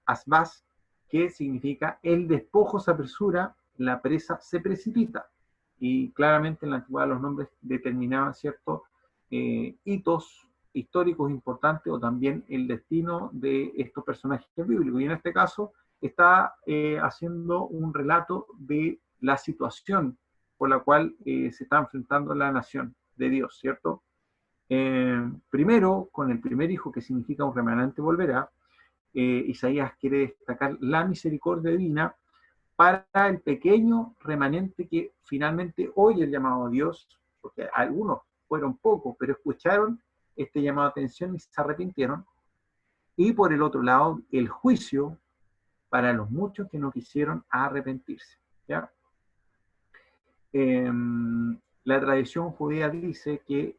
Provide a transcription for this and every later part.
asbaz, que significa el despojo se apresura, la presa se precipita. Y claramente en la antigüedad los nombres determinaban ciertos hitos históricos importantes o también el destino de estos personajes bíblicos. Y en este caso está haciendo un relato de la situación por la cual se está enfrentando la nación de Dios, ¿cierto? Primero, con el primer hijo, que significa un remanente volverá, Isaías quiere destacar la misericordia divina para el pequeño remanente que finalmente oye el llamado a Dios, porque algunos fueron pocos, pero escucharon este llamado de atención y se arrepintieron. Y por el otro lado, el juicio para los muchos que no quisieron arrepentirse, ¿ya? La tradición judía dice que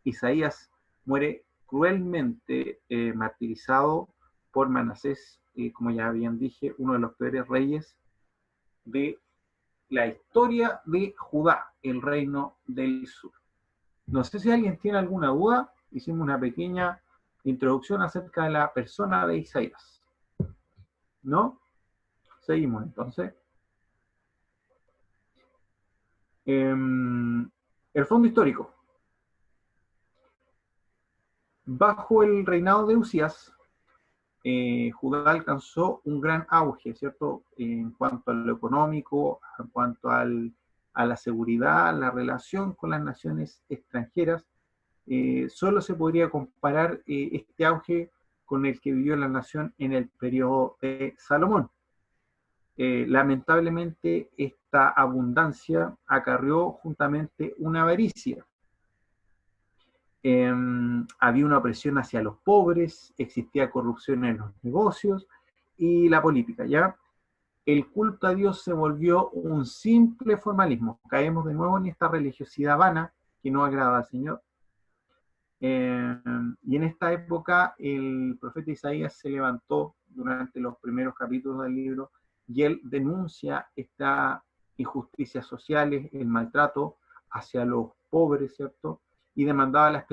Isaías muere cruelmente martirizado por Manasés, como ya bien dije, uno de los peores reyes de la historia de Judá, el reino del sur. No sé si alguien tiene alguna duda. Hicimos una pequeña introducción acerca de la persona de Isaías. ¿No? Seguimos entonces. El fondo histórico. Bajo el reinado de Usías, Judá alcanzó un gran auge, ¿cierto? En cuanto a lo económico, en cuanto a la seguridad, la relación con las naciones extranjeras. Solo se podría comparar este auge con el que vivió la nación en el periodo de Salomón. Lamentablemente, esta abundancia acarreó juntamente una avaricia. Había una opresión hacia los pobres, existía corrupción en los negocios y la política, ¿ya? El culto a Dios se volvió un simple formalismo. Caemos de nuevo en esta religiosidad vana que no agrada al Señor. Y en esta época el profeta Isaías se levantó durante los primeros capítulos del libro y él denuncia estas injusticias sociales, el maltrato hacia los pobres, ¿cierto? Y demandaba la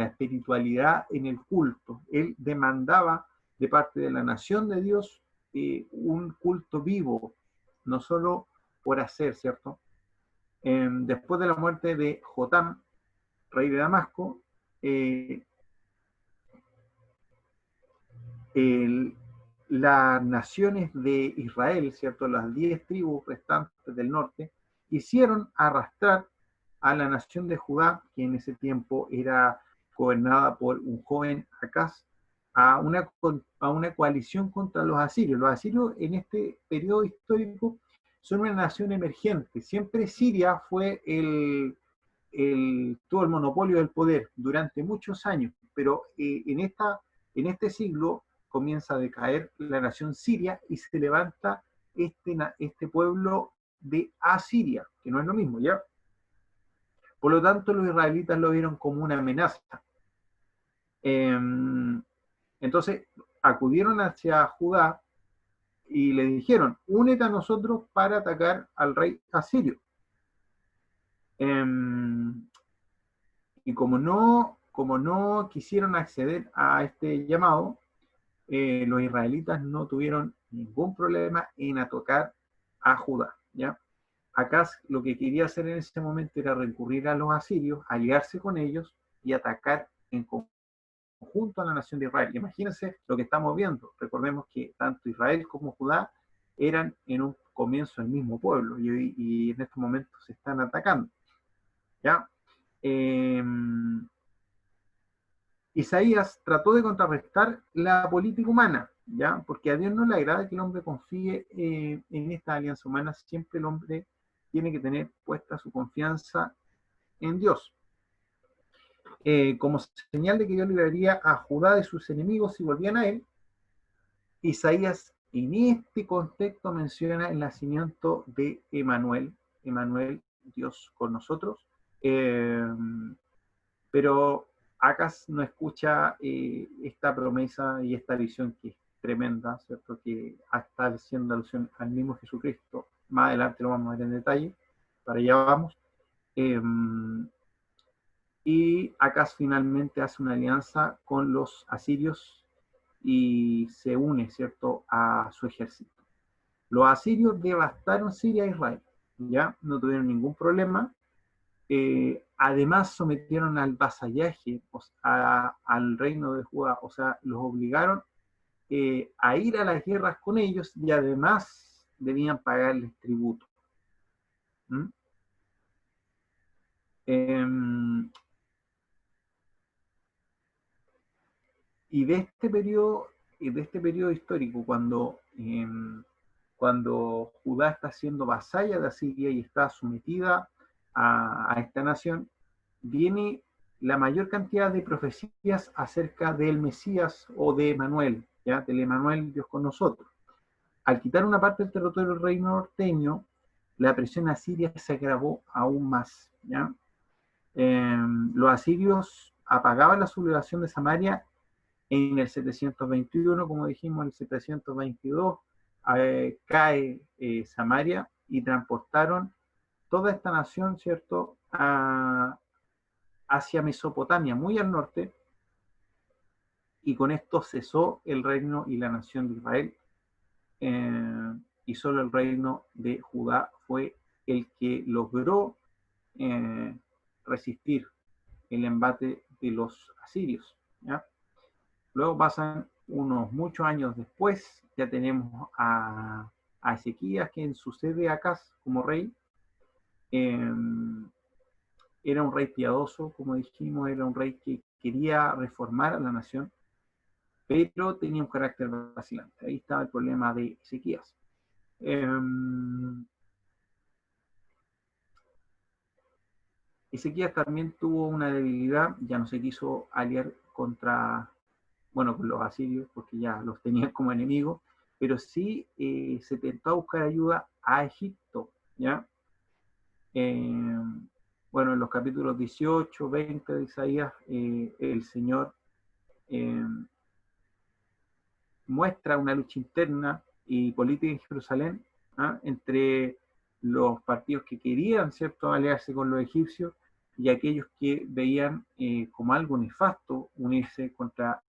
espiritualidad en el culto. Él demandaba de parte de la nación de Dios un culto vivo, no solo por hacer, ¿cierto? Después de la muerte de Jotam, rey de Damasco, eh, las naciones de Israel, ¿cierto? Las 10 tribus restantes del norte, hicieron arrastrar a la nación de Judá, que en ese tiempo era gobernada por un joven Acaz, a una coalición contra los asirios. Los asirios en este periodo histórico son una nación emergente. Siempre Siria fue tuvo el monopolio del poder durante muchos años, pero en este siglo comienza a decaer la nación siria y se levanta este pueblo de Asiria, que no es lo mismo, ¿ya? Por lo tanto, los israelitas lo vieron como una amenaza. Entonces, acudieron hacia Judá y le dijeron, únete a nosotros para atacar al rey asirio. Y como no quisieron acceder a este llamado, los israelitas no tuvieron ningún problema en atacar a Judá, ¿ya? Acaz lo que quería hacer en ese momento era recurrir a los asirios, aliarse con ellos y atacar en conjunto a la nación de Israel. Imagínense lo que estamos viendo. Recordemos que tanto Israel como Judá eran en un comienzo el mismo pueblo y en estos momentos se están atacando, ¿ya? Isaías trató de contrarrestar la política humana, ¿ya? Porque a Dios no le agrada que el hombre confíe en esta alianza humana. Siempre el hombre tiene que tener puesta su confianza en Dios. Como señal de que Dios libraría a Judá de sus enemigos si volvían a él, Isaías en este contexto menciona el nacimiento de Emanuel, Dios con nosotros, pero Acaz no escucha esta promesa y esta visión que es tremenda, ¿cierto? Que está haciendo alusión al mismo Jesucristo. Más adelante lo vamos a ver en detalle, para allá vamos. Y Acaz finalmente hace una alianza con los asirios y se une, ¿cierto?, a su ejército. Los asirios devastaron Siria e Israel, ¿ya? No tuvieron ningún problema. Además sometieron al vasallaje, o sea, al reino de Judá, o sea, los obligaron a ir a las guerras con ellos y además debían pagarles tributo. ¿Mm? Y de este periodo histórico, cuando Judá está siendo vasalla de Asiria y está sometida a esta nación, viene la mayor cantidad de profecías acerca del Mesías o de Emanuel, ¿ya? Del Emanuel, Dios con nosotros. Al quitar una parte del territorio del reino norteño, la presión asiria se agravó aún más, ¿ya? Los asirios apagaban la sublevación de Samaria en el 721, como dijimos, en el 722 cae Samaria y transportaron toda esta nación, ¿cierto?, hacia Mesopotamia, muy al norte, y con esto cesó el reino y la nación de Israel, y solo el reino de Judá fue el que logró resistir el embate de los asirios, ¿ya? Luego pasan unos muchos años después, ya tenemos a Ezequías, quien sucede a Acaz como rey. Era un rey piadoso, como dijimos, era un rey que quería reformar a la nación, pero tenía un carácter vacilante. Ahí estaba el problema de Ezequías. Ezequías también tuvo una debilidad, ya no se quiso aliar con los asirios, porque ya los tenían como enemigos, pero sí se tentó a buscar ayuda a Egipto, ¿ya? Bueno, en los capítulos 18, 20 de Isaías, el Señor muestra una lucha interna y política en Jerusalén, ¿ah?, entre los partidos que querían, ¿cierto?, aliarse con los egipcios y aquellos que veían como algo nefasto unirse contra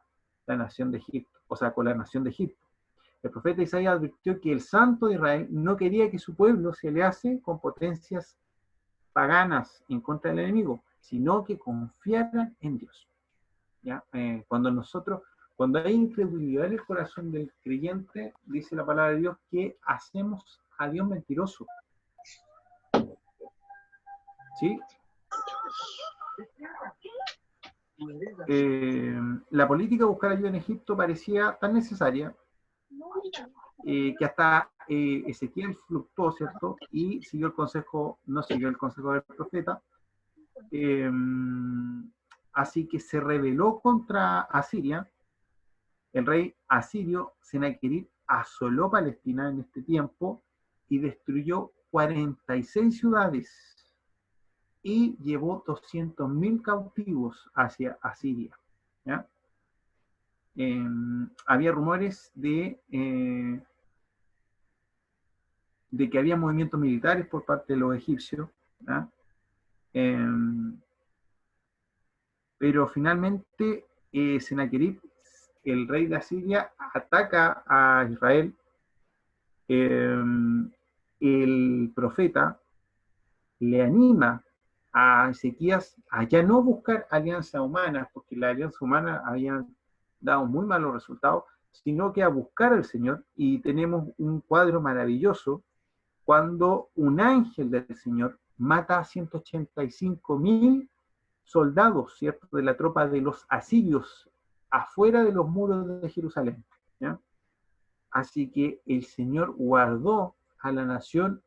la nación de Egipto, o sea, con la nación de Egipto. El profeta Isaías advirtió que el santo de Israel no quería que su pueblo se aliase con potencias paganas en contra del enemigo, sino que confiaran en Dios, ¿ya? Cuando hay incredulidad en el corazón del creyente, dice la palabra de Dios que hacemos a Dios mentiroso, ¿sí? La política de buscar ayuda en Egipto parecía tan necesaria que hasta Ezequiel fluctuó, ¿cierto? Y no siguió el consejo del profeta. Así que se rebeló contra Asiria. El rey asirio Sennacherib asoló Palestina en este tiempo y destruyó 46 ciudades y llevó 200.000 cautivos hacia Asiria, ¿ya? Había rumores de que había movimientos militares por parte de los egipcios, ¿ya? Pero finalmente Sennacherib, el rey de Asiria, ataca a Israel. El profeta le anima a Ezequías a ya no buscar alianza humana, porque la alianza humana habían dado muy malos resultados, sino que a buscar al Señor. Y tenemos un cuadro maravilloso cuando un ángel del Señor mata a 185.000 soldados, ¿cierto?, de la tropa de los asirios afuera de los muros de Jerusalén, ¿ya? Así que el Señor guardó a la nación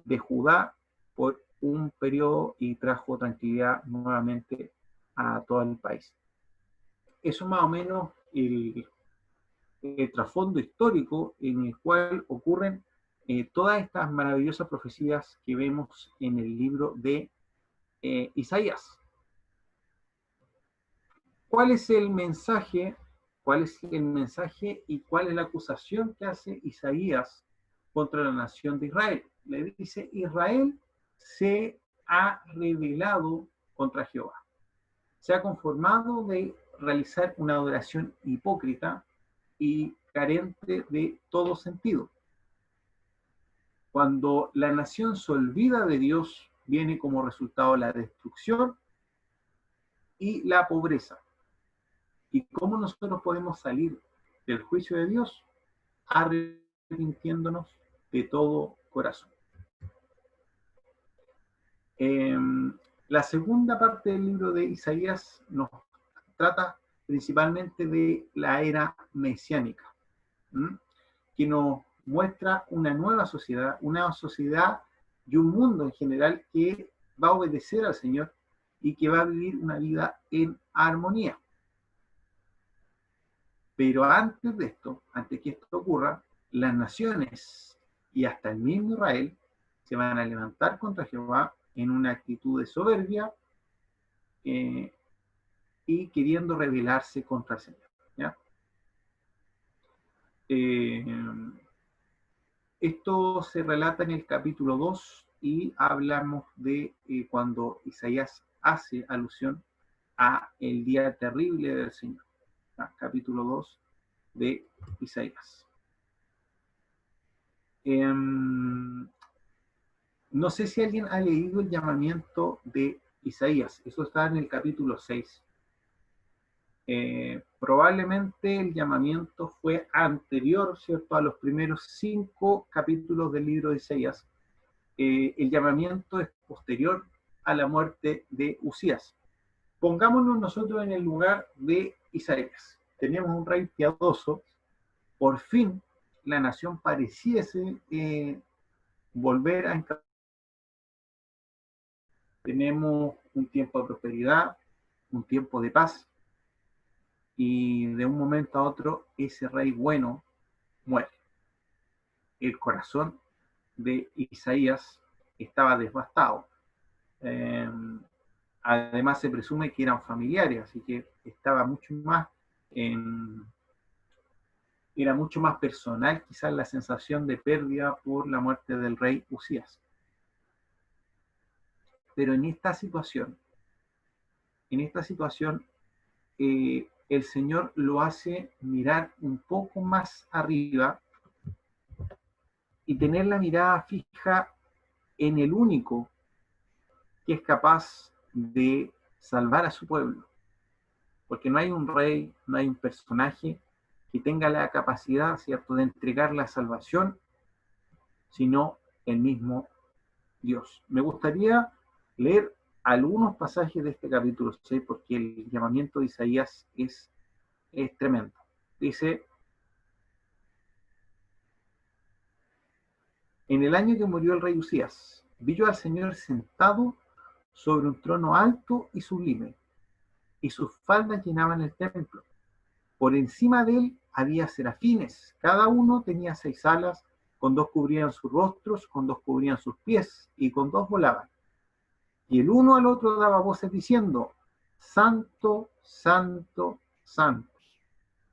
de Judá por un periodo y trajo tranquilidad nuevamente a todo el país. Eso más o menos el trasfondo histórico en el cual ocurren todas estas maravillosas profecías que vemos en el libro de Isaías. ¿Cuál es el mensaje? ¿Cuál es el mensaje y cuál es la acusación que hace Isaías contra la nación de Israel? Le dice: Israel se ha rebelado contra Jehová. Se ha conformado de realizar una adoración hipócrita y carente de todo sentido. Cuando la nación se olvida de Dios, viene como resultado la destrucción y la pobreza. ¿Y cómo nosotros podemos salir del juicio de Dios? Arrepintiéndonos de todo corazón. La segunda parte del libro de Isaías nos trata principalmente de la era mesiánica, que nos muestra una nueva sociedad y un mundo en general que va a obedecer al Señor y que va a vivir una vida en armonía. Pero antes de esto, antes que esto ocurra, las naciones y hasta el mismo Israel se van a levantar contra Jehová en una actitud de soberbia y queriendo rebelarse contra el Señor, ¿ya? Esto se relata en el capítulo 2 y hablamos de cuando Isaías hace alusión a el día terrible del Señor, ¿ya? Capítulo 2 de Isaías. No sé si alguien ha leído el llamamiento de Isaías, eso está en el capítulo 6. Probablemente el llamamiento fue anterior, ¿cierto?, a los primeros 5 capítulos del libro de Isaías. El llamamiento es posterior a la muerte de Usías. Pongámonos nosotros en el lugar de Isaías. Tenemos un rey piadoso, por fin la nación pareciese volver a encauzar. Tenemos un tiempo de prosperidad, un tiempo de paz, y de un momento a otro ese rey bueno muere. El corazón de Isaías estaba devastado. Además se presume que eran familiares, así que estaba mucho más era mucho más personal quizás la sensación de pérdida por la muerte del rey Usías. Pero en esta situación, el Señor lo hace mirar un poco más arriba y tener la mirada fija en el único que es capaz de salvar a su pueblo. Porque no hay un rey, no hay un personaje que tenga la capacidad, ¿cierto?, de entregar la salvación, sino el mismo Dios. Me gustaría leer algunos pasajes de este capítulo 6 porque el llamamiento de Isaías es tremendo. Dice: en el año que murió el rey Usías, vi yo al Señor sentado sobre un trono alto y sublime, y sus faldas llenaban el templo. Por encima de él había serafines, cada uno tenía 6 alas, con 2 cubrían sus rostros, con 2 cubrían sus pies, y con 2 volaban. Y el uno al otro daba voces diciendo: Santo, Santo, Santo.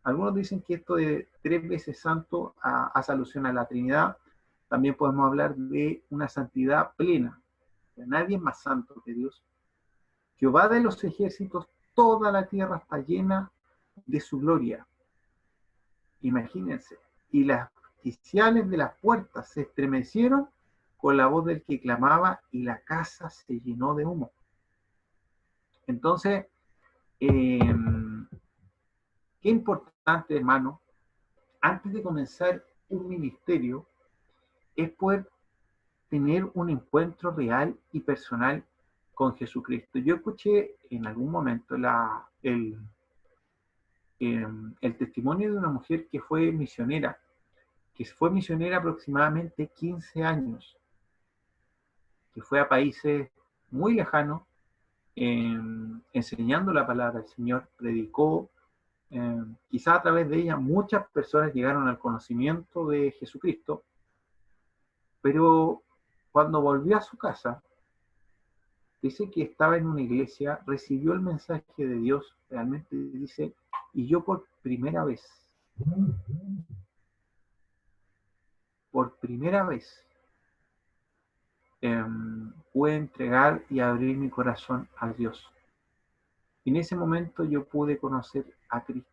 Algunos dicen que esto de 3 veces santo hace alusión a la Trinidad. También podemos hablar de una santidad plena. Nadie es más santo que Dios. Jehová de los ejércitos, toda la tierra está llena de su gloria. Imagínense. Y las quiciales de las puertas se estremecieron con la voz del que clamaba, y la casa se llenó de humo. Entonces, qué importante, hermano, antes de comenzar un ministerio, es poder tener un encuentro real y personal con Jesucristo. Yo escuché en algún momento el testimonio de una mujer que fue misionera aproximadamente 15 años, que fue a países muy lejanos, enseñando la palabra del Señor, predicó. Quizá a través de ella muchas personas llegaron al conocimiento de Jesucristo, pero cuando volvió a su casa, dice que estaba en una iglesia, recibió el mensaje de Dios, realmente dice, y yo por primera vez, pude entregar y abrir mi corazón a Dios. En ese momento yo pude conocer a Cristo.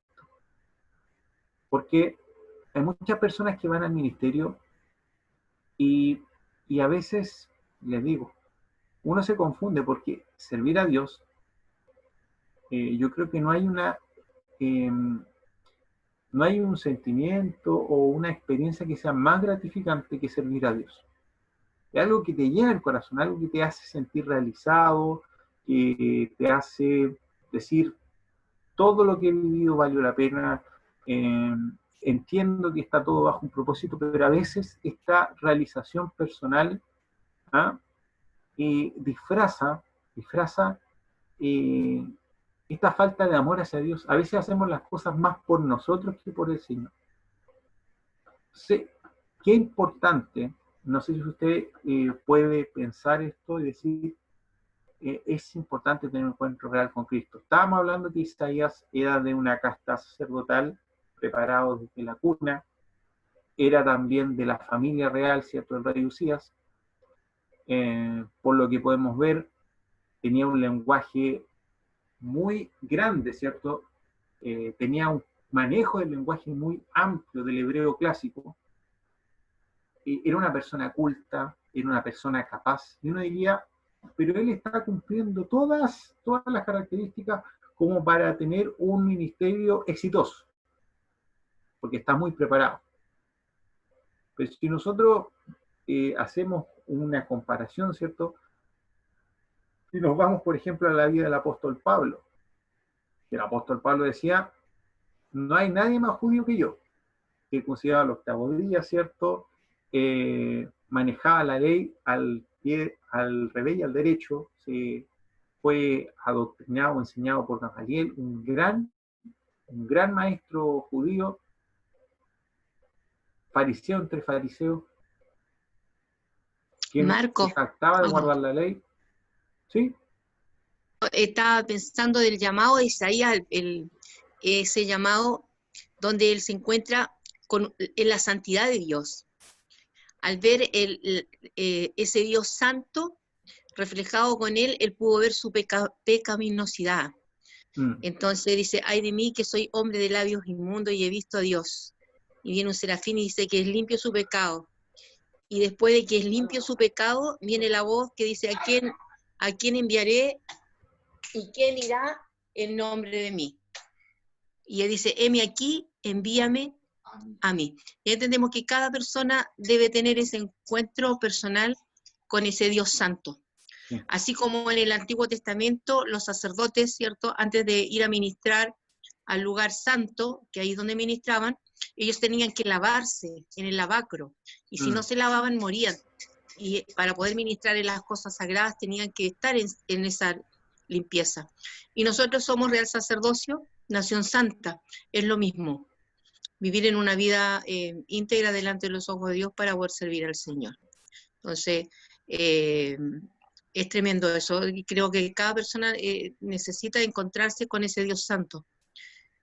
Porque hay muchas personas que van al ministerio y, y a veces, les digo, uno se confunde porque servir a Dios, yo creo que no hay un sentimiento o una experiencia que sea más gratificante que servir a Dios. Es algo que te llena el corazón, algo que te hace sentir realizado, que te hace decir, todo lo que he vivido valió la pena, eh, entiendo que está todo bajo un propósito, pero a veces esta realización personal, ¿ah? Disfraza eh, esta falta de amor hacia Dios. A veces hacemos las cosas más por nosotros que por el Señor. Sé, qué importante, no sé si usted puede pensar esto y decir, es importante tener un encuentro real con Cristo. Estábamos hablando que Isaías era de una casta sacerdotal, preparado desde la cuna, era también de la familia real, ¿cierto?, del rey Usías. Por lo que podemos ver, tenía un lenguaje muy grande, ¿cierto? Tenía un manejo del lenguaje muy amplio del hebreo clásico. Era una persona culta, era una persona capaz, y uno diría, pero él está cumpliendo todas las características como para tener un ministerio exitoso, porque está muy preparado. Pero si nosotros hacemos una comparación, ¿cierto? Si nos vamos, por ejemplo, a la vida del apóstol Pablo, que el apóstol Pablo decía, no hay nadie más judío que yo, que consideraba el octavo día, ¿cierto? Manejaba la ley al revés y al derecho, fue adoctrinado, enseñado por Gamaliel, un gran maestro judío, fariseo entre fariseos, que no se Marco, jactaba de guardar la ley, ¿sí? estaba pensando del llamado de Isaías, ese llamado donde él se encuentra en la santidad de Dios. Al ver ese Dios santo reflejado con él pudo ver su pecaminosidad. Entonces dice, ay de mí que soy hombre de labios inmundos y he visto a Dios. Y viene un serafín y dice que es limpio su pecado. Y después de que es limpio su pecado, viene la voz que dice, ¿a quién enviaré y quién irá en nombre de mí? Y él dice, heme aquí, envíame a mí. Y entendemos que cada persona debe tener ese encuentro personal con ese Dios santo. Sí. Así como en el Antiguo Testamento, los sacerdotes, ¿cierto?, antes de ir a ministrar al lugar santo, que ahí es donde ministraban, ellos tenían que lavarse en el lavacro, y si no se lavaban, morían. Y para poder ministrar en las cosas sagradas tenían que estar en esa limpieza. Y nosotros somos real sacerdocio, nación santa, es lo mismo, vivir en una vida íntegra delante de los ojos de Dios para poder servir al Señor. Entonces, es tremendo eso, y creo que cada persona necesita encontrarse con ese Dios santo.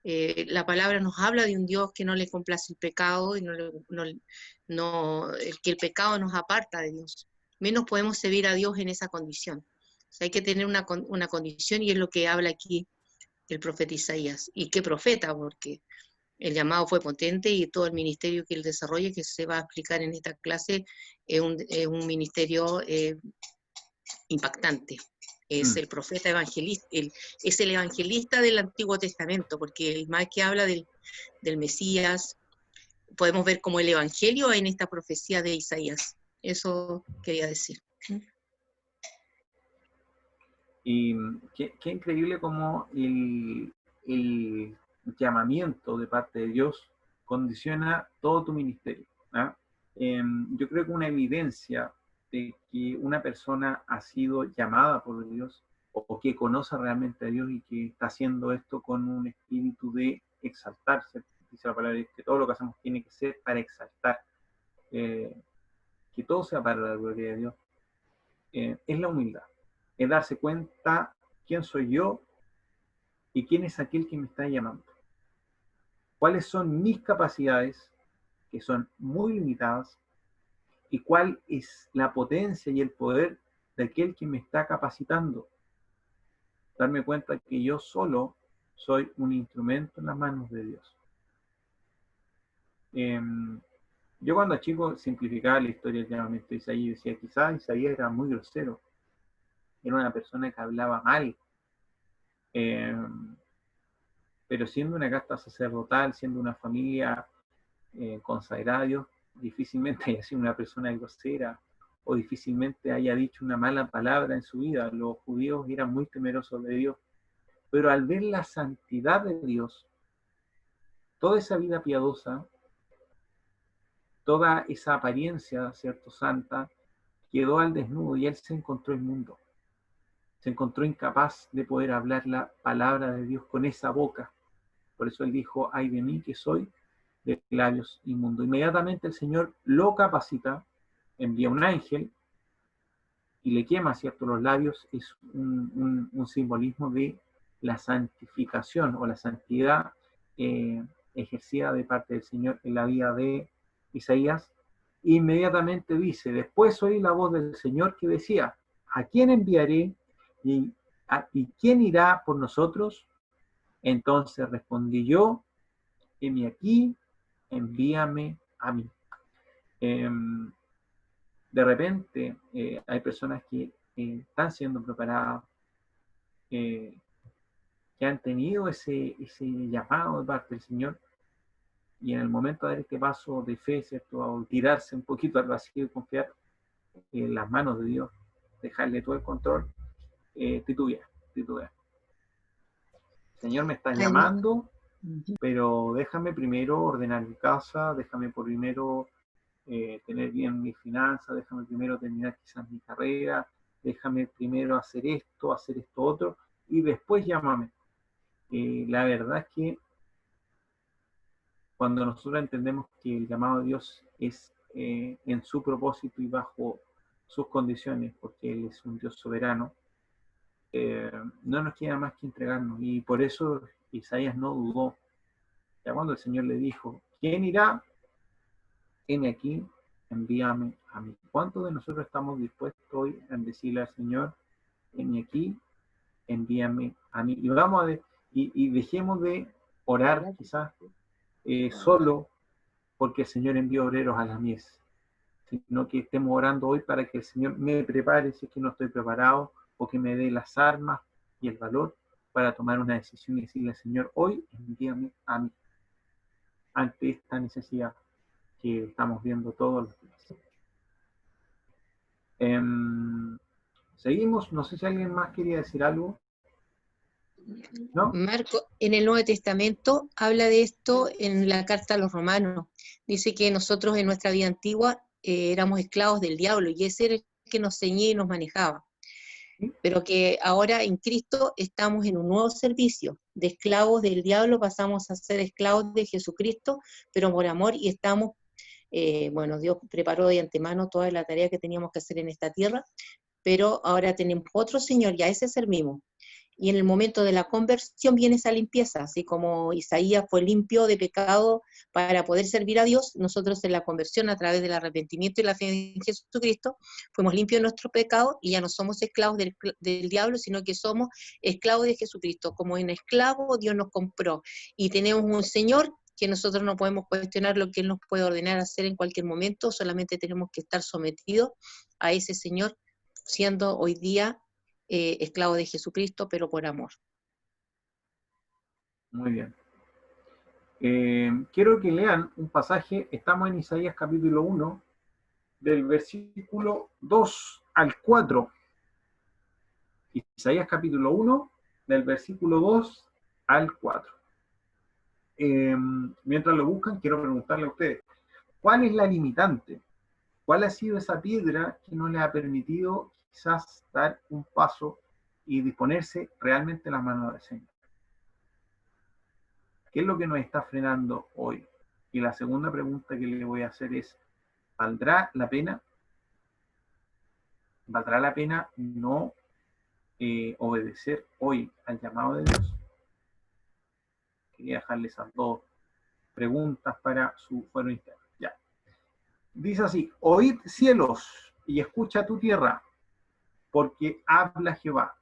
La palabra nos habla de un Dios que no le complace el pecado, y que el pecado nos aparta de Dios. Menos podemos servir a Dios en esa condición. O sea, hay que tener una condición, y es lo que habla aquí el profeta Isaías. Y qué profeta, porque el llamado fue potente, y todo el ministerio que él desarrolla, que se va a explicar en esta clase, es un ministerio impactante. Es el profeta evangelista, es el evangelista del Antiguo Testamento, porque el más que habla del Mesías, podemos ver como el evangelio en esta profecía de Isaías. Eso quería decir. Y qué increíble como el llamamiento de parte de Dios condiciona todo tu ministerio. ¿Ah? Yo creo que una evidencia de que una persona ha sido llamada por Dios o que conoce realmente a Dios y que está haciendo esto con un espíritu de exaltarse, dice la palabra, que todo lo que hacemos tiene que ser para exaltar, que todo sea para la gloria de Dios, es la humildad, es darse cuenta quién soy yo y quién es aquel que me está llamando. ¿Cuáles son mis capacidades, que son muy limitadas, y cuál es la potencia y el poder de aquel que me está capacitando? Darme cuenta que yo solo soy un instrumento en las manos de Dios. Yo cuando chico simplificaba la historia del llamamiento de Isaías y decía, quizás Isaías era muy grosero, era una persona que hablaba mal, eh, pero siendo una casta sacerdotal, siendo una familia consagrada a Dios, difícilmente haya sido una persona grosera o difícilmente haya dicho una mala palabra en su vida. Los judíos eran muy temerosos de Dios, pero al ver la santidad de Dios, toda esa vida piadosa, toda esa apariencia, ¿cierto?, santa, quedó al desnudo y él se encontró inmundo. Se encontró incapaz de poder hablar la palabra de Dios con esa boca. Por eso él dijo, ay de mí que soy de labios inmundos. Inmediatamente el Señor lo capacita, envía un ángel y le quema, ¿cierto?, los labios. Es un simbolismo de la santificación o la santidad ejercida de parte del Señor en la vida de Isaías. Inmediatamente dice, después oí la voz del Señor que decía, ¿a quién enviaré y quién irá por nosotros? Entonces respondí yo, heme aquí, envíame a mí. De repente hay personas que están siendo preparadas, que han tenido ese llamado de parte del Señor, y en el momento de dar este paso de fe, ¿cierto?, a tirarse un poquito al vacío y confiar en las manos de Dios, dejarle todo el control, titubea. El Señor me está llamando, pero déjame primero ordenar mi casa, déjame primero tener bien mis finanzas, déjame primero terminar quizás mi carrera, déjame primero hacer esto otro, y después llámame. La verdad es que cuando nosotros entendemos que el llamado de Dios es en su propósito y bajo sus condiciones, porque Él es un Dios soberano, no nos queda más que entregarnos. Y por eso Isaías no dudó. Ya cuando el Señor le dijo, ¿quién irá? Heme aquí, envíame a mí. ¿Cuántos de nosotros estamos dispuestos hoy a decirle al Señor, heme aquí, envíame a mí? Y vamos y dejemos de orar quizás solo porque el Señor envió obreros a la mies, sino que estemos orando hoy para que el Señor me prepare si es que no estoy preparado, o que me dé las armas y el valor para tomar una decisión y decirle al Señor, hoy envíame a mí, ante esta necesidad que estamos viendo todos los días. Seguimos, no sé si alguien más quería decir algo. ¿No? Marco, en el Nuevo Testamento habla de esto en la carta a los romanos. Dice que nosotros en nuestra vida antigua éramos esclavos del diablo y ese era el que nos ceñía y nos manejaba. ¿Sí? Pero que ahora en Cristo estamos en un nuevo servicio. De esclavos del diablo pasamos a ser esclavos de Jesucristo, pero por amor, y estamos, bueno, Dios preparó de antemano toda la tarea que teníamos que hacer en esta tierra, pero ahora tenemos otro Señor y a ese servimos. Y en el momento de la conversión viene esa limpieza, así como Isaías fue limpio de pecado para poder servir a Dios, nosotros en la conversión a través del arrepentimiento y la fe en Jesucristo, fuimos limpios de nuestro pecado y ya no somos esclavos del diablo, sino que somos esclavos de Jesucristo. Como en esclavo Dios nos compró y tenemos un Señor que nosotros no podemos cuestionar lo que Él nos puede ordenar hacer en cualquier momento, solamente tenemos que estar sometidos a ese Señor, siendo hoy día esclavo de Jesucristo, pero por amor. Muy bien. Quiero que lean un pasaje, estamos en Isaías capítulo 1, del versículo 2 al 4. Isaías capítulo 1, del versículo 2 al 4. Mientras lo buscan, quiero preguntarle a ustedes, ¿cuál es la limitante? ¿Cuál ha sido esa piedra que no le ha permitido quizás dar un paso y disponerse realmente en las manos del Señor? ¿Qué es lo que nos está frenando hoy? Y la segunda pregunta que le voy a hacer es, ¿valdrá la pena? ¿Valdrá la pena no obedecer hoy al llamado de Dios? Quería dejarle esas dos preguntas para su fuero interno. Ya. Dice así, oíd cielos y escucha tu tierra, porque habla Jehová.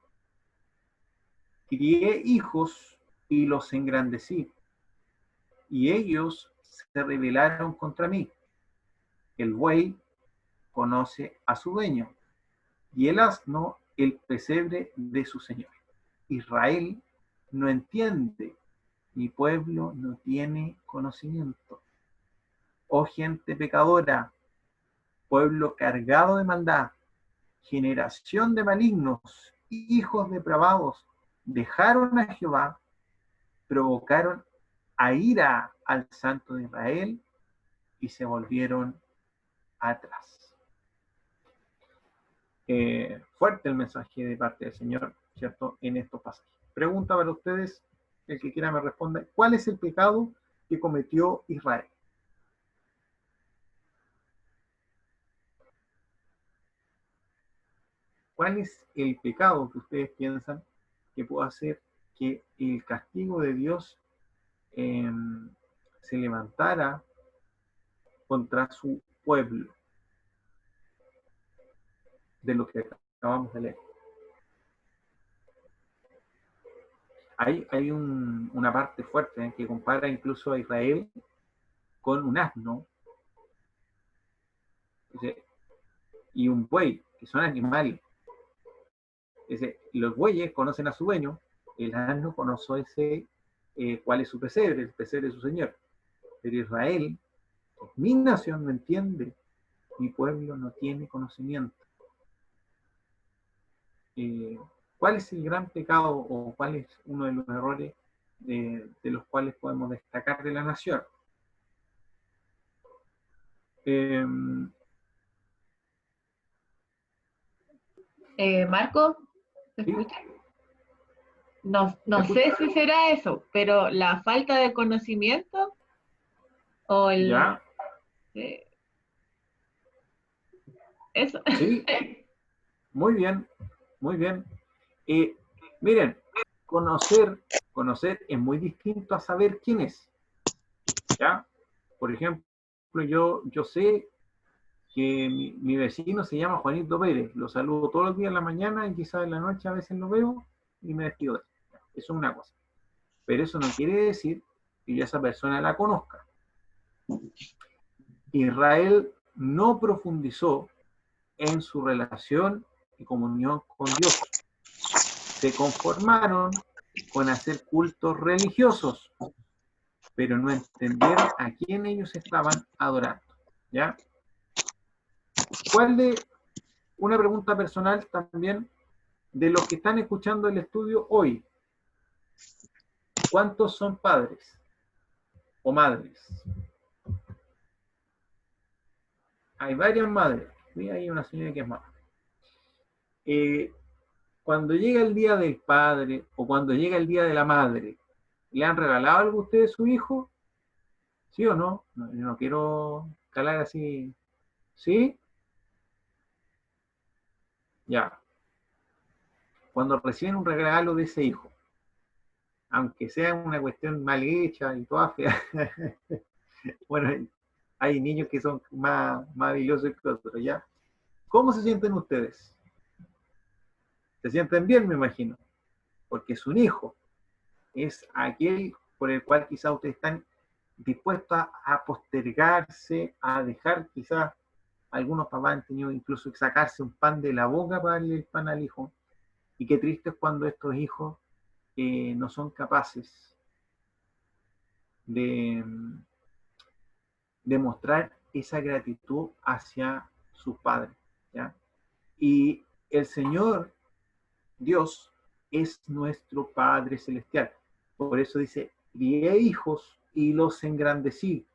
Crié hijos y los engrandecí, y ellos se rebelaron contra mí. El buey conoce a su dueño, y el asno el pesebre de su señor. Israel no entiende, mi pueblo no tiene conocimiento. Oh gente pecadora, pueblo cargado de maldad, generación de malignos, hijos depravados, dejaron a Jehová, provocaron a ira al Santo de Israel y se volvieron atrás. Fuerte el mensaje de parte del Señor, ¿cierto? En estos pasajes. Pregunta para ustedes, el que quiera me responda, ¿cuál es el pecado que cometió Israel? ¿Cuál es el pecado que ustedes piensan que puede hacer que el castigo de Dios se levantara contra su pueblo? De lo que acabamos de leer. Hay una parte fuerte que compara incluso a Israel con un asno y un buey, que son animales. Los bueyes conocen a su dueño, el asno conoce cuál es su pesebre, el pesebre de su señor. Pero Israel, mi nación, no entiende, mi pueblo no tiene conocimiento. ¿Cuál es el gran pecado o cuál es uno de los errores de los cuales podemos destacar de la nación? Marco, ¿te ¿Sí? escuchas? No sé si será eso, pero la falta de conocimiento o el... ¿Ya? Eso. Sí, muy bien, muy bien. Miren, conocer es muy distinto a saber quién es. ¿Ya? Por ejemplo, yo sé que mi vecino se llama Juanito Pérez, lo saludo todos los días en la mañana y quizás en la noche a veces lo veo y me despido de él. Eso es una cosa. Pero eso no quiere decir que yo a esa persona la conozca. Israel no profundizó en su relación y comunión con Dios. Se conformaron con hacer cultos religiosos, pero no entendieron a quién ellos estaban adorando. ¿Ya? Una pregunta personal también de los que están escuchando el estudio hoy? ¿Cuántos son padres o madres? Hay varias madres. Mira, hay una señora que es madre. Cuando llega el día del padre o cuando llega el día de la madre, ¿le han regalado algo a ustedes a su hijo? ¿Sí o no? Yo no quiero calar así. ¿Sí? Ya. Cuando reciben un regalo de ese hijo, aunque sea una cuestión mal hecha y toda fea, bueno, hay niños que son más habilidosos que otros, ¿ya? ¿Cómo se sienten ustedes? Se sienten bien, me imagino, porque es un hijo, es aquel por el cual quizás ustedes están dispuestos a postergarse, a dejar quizás, algunos papás han tenido incluso que sacarse un pan de la boca para darle el pan al hijo, y qué triste es cuando estos hijos no son capaces de demostrar esa gratitud hacia sus padres, ¿ya? Y el Señor Dios es nuestro Padre Celestial. Por eso dice, crié hijos y los engrandecí.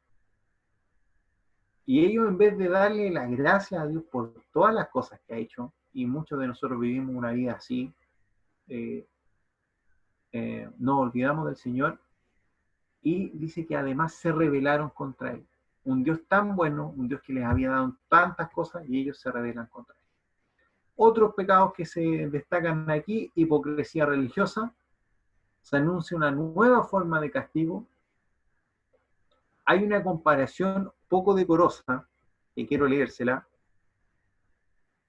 Y ellos, en vez de darle las gracias a Dios por todas las cosas que ha hecho, y muchos de nosotros vivimos una vida así, nos olvidamos del Señor, y dice que además se rebelaron contra Él. Un Dios tan bueno, un Dios que les había dado tantas cosas, y ellos se rebelan contra Él. Otros pecados que se destacan aquí: hipocresía religiosa. Se anuncia una nueva forma de castigo. Hay una comparación poco decorosa, que quiero leérsela.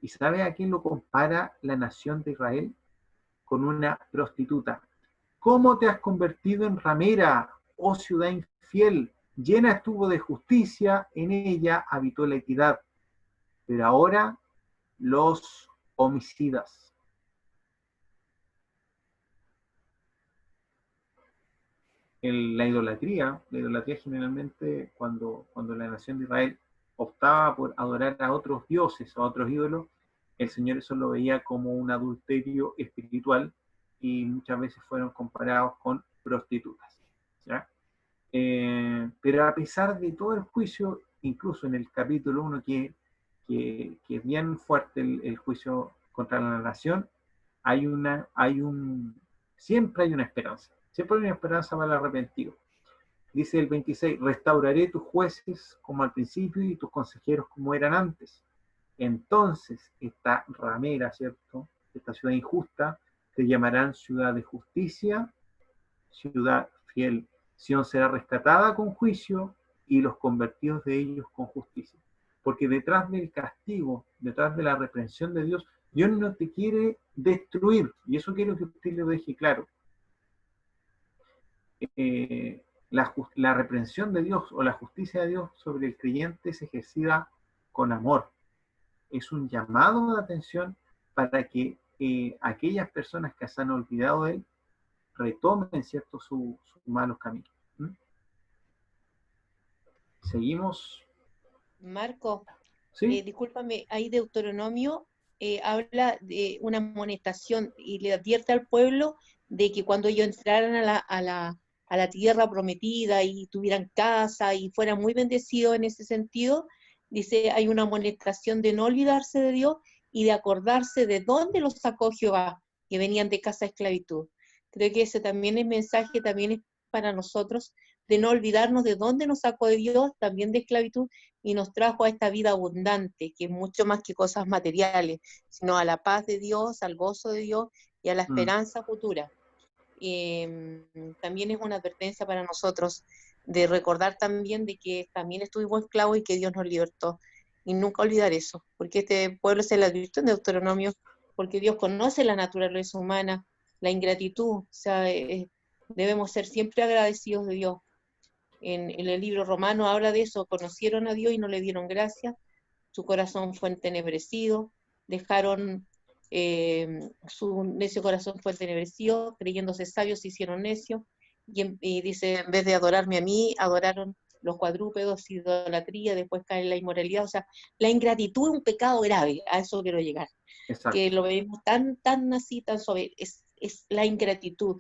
¿Y sabe a quién lo compara la nación de Israel? Con una prostituta. ¿Cómo te has convertido en ramera, oh ciudad infiel? Llena estuvo de justicia, en ella habitó la equidad, pero ahora los homicidas. La idolatría generalmente cuando la nación de Israel optaba por adorar a otros dioses o a otros ídolos, el Señor eso lo veía como un adulterio espiritual y muchas veces fueron comparados con prostitutas. ¿Ya? Pero a pesar de todo el juicio, incluso en el capítulo 1, que es bien fuerte el juicio contra la nación, siempre hay una esperanza. Siempre hay una esperanza para el arrepentido. Dice el 26, restauraré tus jueces como al principio y tus consejeros como eran antes. Entonces, esta ramera, ¿cierto? Esta ciudad injusta, te llamarán ciudad de justicia, ciudad fiel. Sión será rescatada con juicio y los convertidos de ellos con justicia. Porque detrás del castigo, detrás de la reprensión de Dios, Dios no te quiere destruir. Y eso quiero que usted lo deje claro. La reprensión de Dios o la justicia de Dios sobre el creyente es ejercida con amor. Es un llamado de atención para que aquellas personas que se han olvidado de Él retomen, ¿cierto?, sus malos caminos. ¿Seguimos? Marco, ¿Sí? discúlpame, ahí Deuteronomio habla de una amonestación y le advierte al pueblo de que cuando ellos entraran a la tierra prometida y tuvieran casa y fueran muy bendecidos en ese sentido, dice, hay una amonestación de no olvidarse de Dios y de acordarse de dónde los sacó Jehová, que venían de casa de esclavitud. Creo que ese también es mensaje, también es para nosotros, de no olvidarnos de dónde nos sacó de Dios, también de esclavitud, y nos trajo a esta vida abundante, que es mucho más que cosas materiales, sino a la paz de Dios, al gozo de Dios y a la esperanza futura. También es una advertencia para nosotros de recordar también de que también estuvimos esclavos y que Dios nos libertó. Y nunca olvidar eso, porque este pueblo se le advirtió en Deuteronomio, porque Dios conoce la naturaleza humana, la ingratitud, o sea, debemos ser siempre agradecidos de Dios. En el libro romano habla de eso, conocieron a Dios y no le dieron gracia, su corazón fue entenebrecido, dejaron su necio corazón fue entenebrecido, creyéndose sabios se hicieron necios, y dice, en vez de adorarme a mí, adoraron los cuadrúpedos, idolatría, después cae en la inmoralidad, o sea, la ingratitud es un pecado grave, a eso quiero llegar, Exacto. que lo vemos tan así, tan suave, es la ingratitud,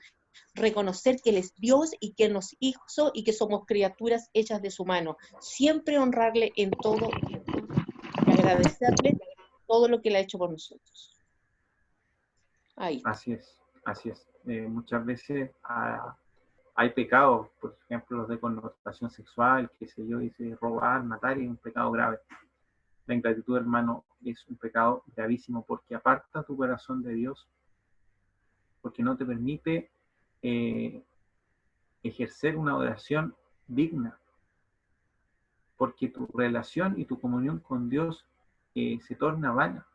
reconocer que Él es Dios y que Él nos hizo y que somos criaturas hechas de su mano. Siempre honrarle en todo y agradecerle todo lo que Él ha hecho por nosotros. Ahí. Así es, así es. Muchas veces hay pecados, por ejemplo, los de connotación sexual, qué sé yo, dice robar, matar, es un pecado grave. La ingratitud, hermano, es un pecado gravísimo porque aparta tu corazón de Dios, porque no te permite ejercer una oración digna, porque tu relación y tu comunión con Dios se torna vana.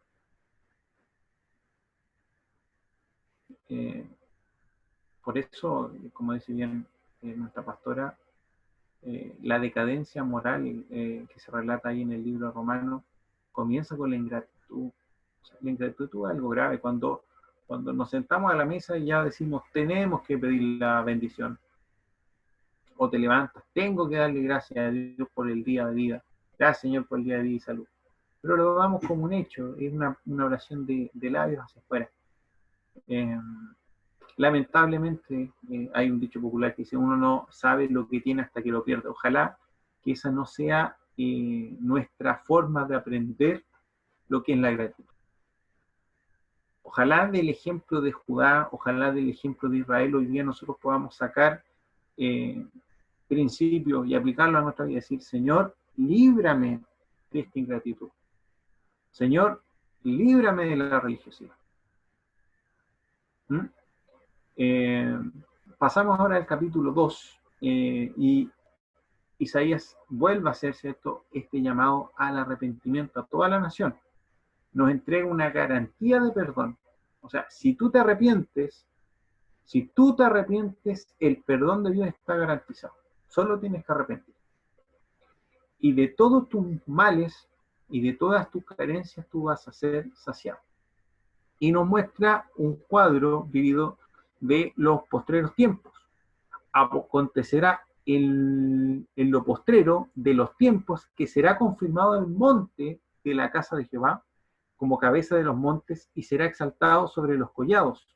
Por eso, como dice bien nuestra pastora, la decadencia moral que se relata ahí en el libro romano comienza con la ingratitud. O sea, la ingratitud es algo grave. Cuando nos sentamos a la mesa y ya decimos, tenemos que pedir la bendición. O te levantas, tengo que darle gracias a Dios por el día de vida. Gracias, Señor, por el día de vida y salud. Pero lo damos como un hecho, es una oración de labios hacia afuera. Lamentablemente, hay un dicho popular que dice, uno no sabe lo que tiene hasta que lo pierde. Ojalá que esa no sea nuestra forma de aprender lo que es la gratitud. Ojalá del ejemplo de Judá, ojalá del ejemplo de Israel, hoy día nosotros podamos sacar principios y aplicarlo a nuestra vida y decir, Señor, líbrame de esta ingratitud. Señor, líbrame de la religiosidad. Pasamos ahora al capítulo 2 y Isaías vuelve a hacer, ¿cierto?, este llamado al arrepentimiento a toda la nación. Nos entrega una garantía de perdón. O sea, si tú te arrepientes, el perdón de Dios está garantizado. Solo tienes que arrepentir. y de todos tus males y de todas tus carencias tú vas a ser saciado. Y nos muestra un cuadro vivido de los postreros tiempos. Acontecerá en lo postrero de los tiempos que será confirmado el monte de la casa de Jehová como cabeza de los montes y será exaltado sobre los collados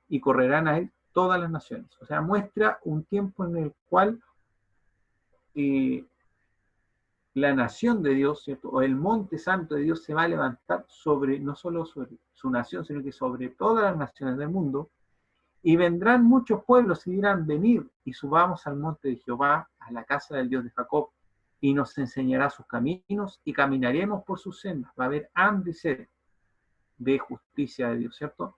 y correrán a él todas las naciones. O sea, muestra un tiempo en el cual la nación de Dios, ¿cierto? O el monte santo de Dios se va a levantar sobre, no solo sobre su nación, sino que sobre todas las naciones del mundo. Y vendrán muchos pueblos y dirán, venid y subamos al monte de Jehová, a la casa del Dios de Jacob, y nos enseñará sus caminos y caminaremos por sus sendas. Va a haber hambre y sed de justicia de Dios, ¿cierto?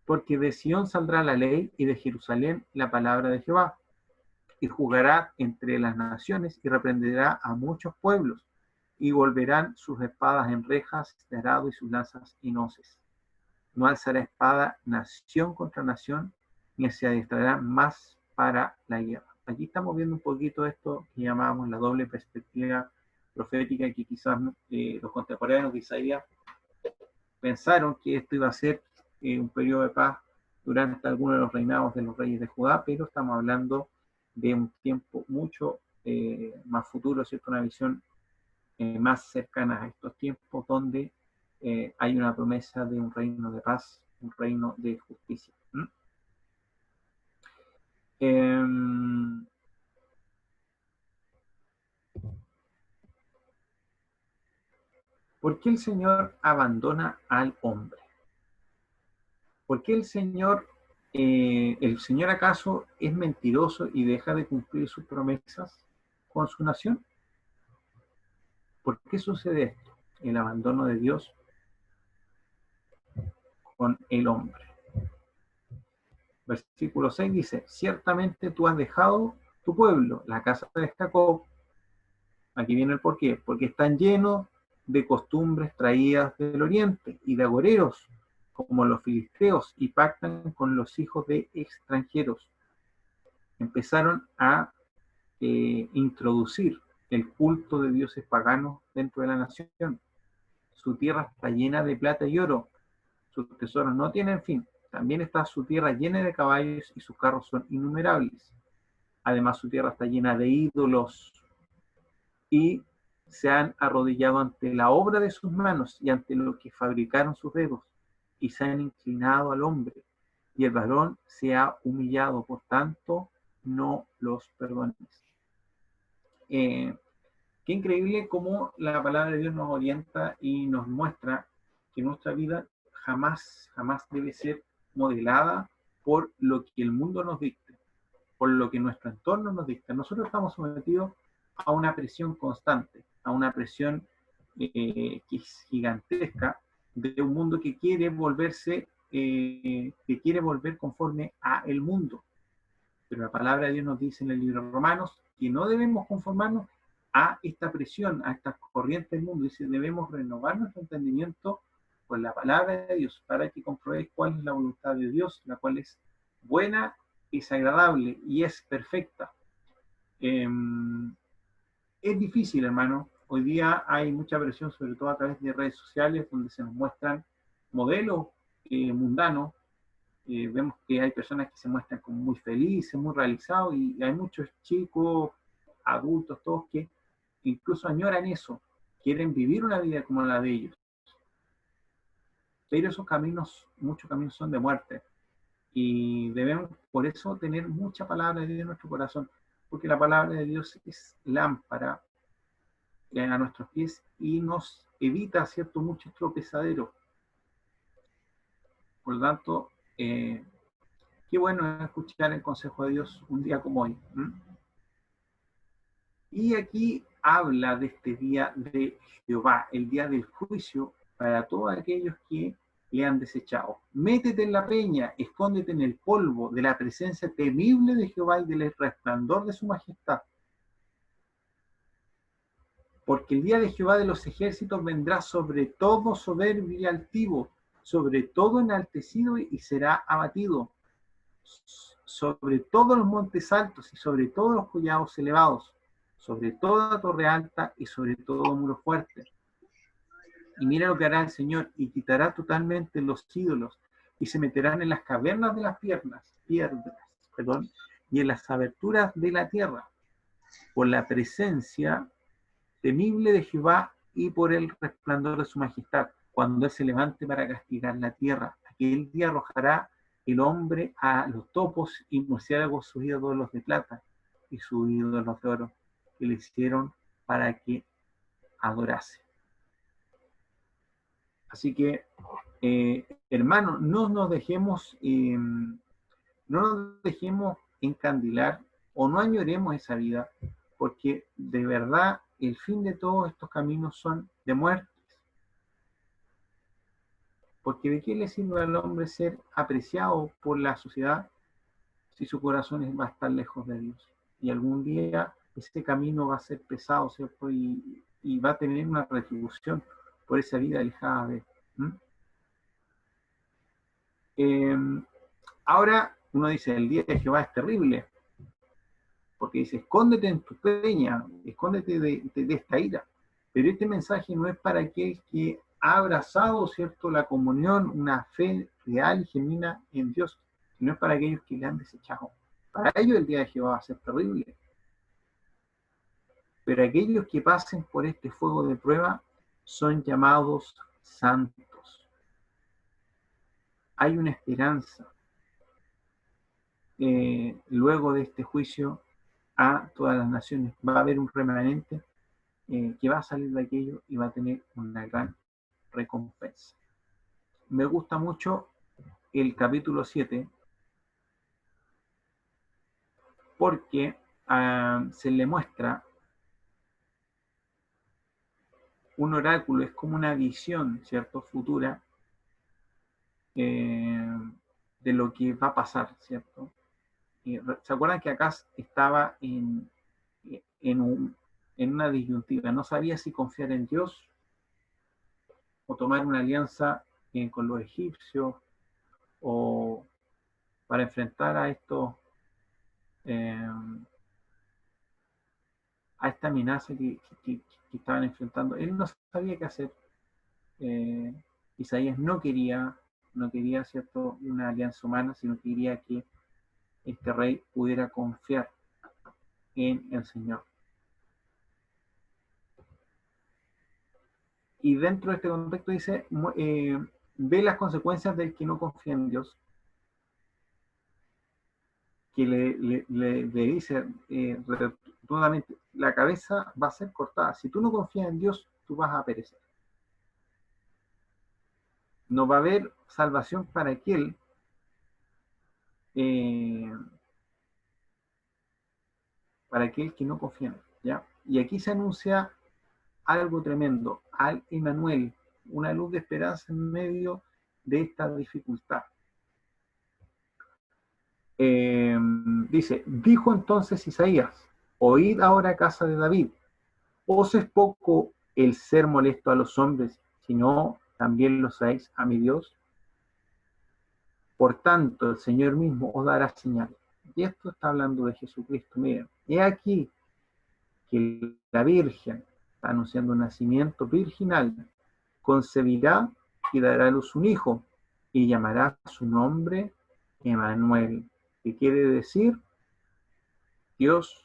Porque de Sión saldrá la ley y de Jerusalén la palabra de Jehová. Y juzgará entre las naciones y reprenderá a muchos pueblos y volverán sus espadas en rejas de arado y sus lanzas en hoces. No alzará espada nación contra nación, ni se adiestrará más para la guerra. Aquí estamos viendo un poquito esto que llamábamos la doble perspectiva profética, que quizás los contemporáneos de Isaías pensaron que esto iba a ser un periodo de paz durante algunos de los reinados de los reyes de Judá, pero estamos hablando de un tiempo mucho más futuro, ¿cierto? Una visión más cercana a estos tiempos donde hay una promesa de un reino de paz, un reino de justicia. ¿Por qué el Señor abandona al hombre? ¿Por qué el Señor acaso es mentiroso y deja de cumplir sus promesas con su nación? ¿Por qué sucede esto? El abandono de Dios con el hombre. Versículo 6 dice, ciertamente tú has dejado tu pueblo, la casa de Jacob. Aquí viene el porqué, porque están llenos de costumbres traídas del oriente y de agoreros, como los filisteos, y pactan con los hijos de extranjeros. Empezaron a introducir el culto de dioses paganos dentro de la nación. Su tierra está llena de plata y oro, sus tesoros no tienen fin. También está su tierra llena de caballos y sus carros son innumerables. Además, su tierra está llena de ídolos y se han arrodillado ante la obra de sus manos y ante lo que fabricaron sus dedos y se han inclinado al hombre y el varón se ha humillado, por tanto, no los perdones. Qué increíble cómo la palabra de Dios nos orienta y nos muestra que nuestra vida jamás debe ser modelada por lo que el mundo nos dicte, por lo que nuestro entorno nos dicta. Nosotros estamos sometidos a una presión constante, a una presión que es gigantesca de un mundo que quiere volverse, que quiere volver conforme a el mundo. Pero la palabra de Dios nos dice en el libro de Romanos que no debemos conformarnos a esta presión, a estas corrientes del mundo. Dice, debemos renovar nuestro entendimiento con la palabra de Dios para que comprobéis cuál es la voluntad de Dios, la cual es buena, es agradable y es perfecta. Es difícil, hermano. Hoy día hay mucha presión, sobre todo a través de redes sociales, donde se nos muestran modelos mundanos. Vemos que hay personas que se muestran como muy felices, muy realizados, y hay muchos chicos, adultos, todos que incluso añoran eso, quieren vivir una vida como la de ellos. Pero esos caminos, muchos caminos son de muerte. Y debemos, por eso, tener mucha palabra de Dios en nuestro corazón, porque la palabra de Dios es lámpara a nuestros pies y nos evita, ¿cierto?, muchos tropezaderos. Por lo tanto, qué bueno escuchar el consejo de Dios un día como hoy. Y aquí habla de este día de Jehová, el día del juicio para todos aquellos que le han desechado. Métete en la peña, escóndete en el polvo de la presencia temible de Jehová y del resplandor de su majestad. Porque el día de Jehová de los ejércitos vendrá sobre todo soberbio y altivo, sobre todo enaltecido y será abatido, sobre todos los montes altos y sobre todos los collados elevados, sobre toda torre alta y sobre todo muro fuerte. Y mira lo que hará el Señor, y quitará totalmente los ídolos, y se meterán en las cavernas de las piedras, y en las aberturas de la tierra, por la presencia temible de Jehová y por el resplandor de su majestad, cuando Él se levante para castigar la tierra. Aquel día arrojará el hombre a los topos y murciélagos sus ídolos de plata y sus ídolos de oro, que le hicieron para que adorase. Así que, hermanos, no nos dejemos encandilar o no añoremos esa vida, porque de verdad el fin de todos estos caminos son de muerte. Porque ¿de qué le sirve al hombre ser apreciado por la sociedad si su corazón va a estar lejos de Dios? Y algún día ese camino va a ser pesado, ¿cierto? Y va a tener una retribución por esa vida alejada de Él. Ahora uno dice, el día de Jehová es terrible, porque dice, escóndete en tu peña, escóndete de esta ira. Pero este mensaje no es para aquel que ha abrazado, ¿cierto?, la comunión, una fe real y genuina en Dios, sino es para aquellos que le han desechado. Para ellos el día de Jehová va a ser terrible. Pero aquellos que pasen por este fuego de prueba son llamados santos. Hay una esperanza. Luego de este juicio a todas las naciones va a haber un remanente que va a salir de aquello y va a tener una gran recompensa. Me gusta mucho el capítulo 7 porque se le muestra un oráculo, es como una visión, ¿cierto?, futura de lo que va a pasar, ¿cierto? ¿Se acuerdan que acá estaba en una disyuntiva? No sabía si confiar en Dios o tomar una alianza con los egipcios o para enfrentar a estos a esta amenaza que estaban enfrentando. Él no sabía qué hacer. Isaías no quería, ¿cierto?, una alianza humana, sino que quería que este rey pudiera confiar en el Señor. Y dentro de este contexto dice, ve las consecuencias del que no confía en Dios, que le dice rotundamente, la cabeza va a ser cortada. Si tú no confías en Dios, tú vas a perecer. No va a haber salvación para aquel que no confía en él, ¿ya? Y aquí se anuncia algo tremendo, al Emmanuel, una luz de esperanza en medio de esta dificultad. Dice, dijo entonces Isaías, oíd ahora, casa de David, ¿os es poco el ser molesto a los hombres, sino también lo sabéis a mi Dios? Por tanto, el Señor mismo os dará señal. Y esto está hablando de Jesucristo. Miren, he aquí que la Virgen está anunciando un nacimiento virginal, concebirá y dará a luz un hijo, y llamará su nombre Emmanuel, que quiere decir Dios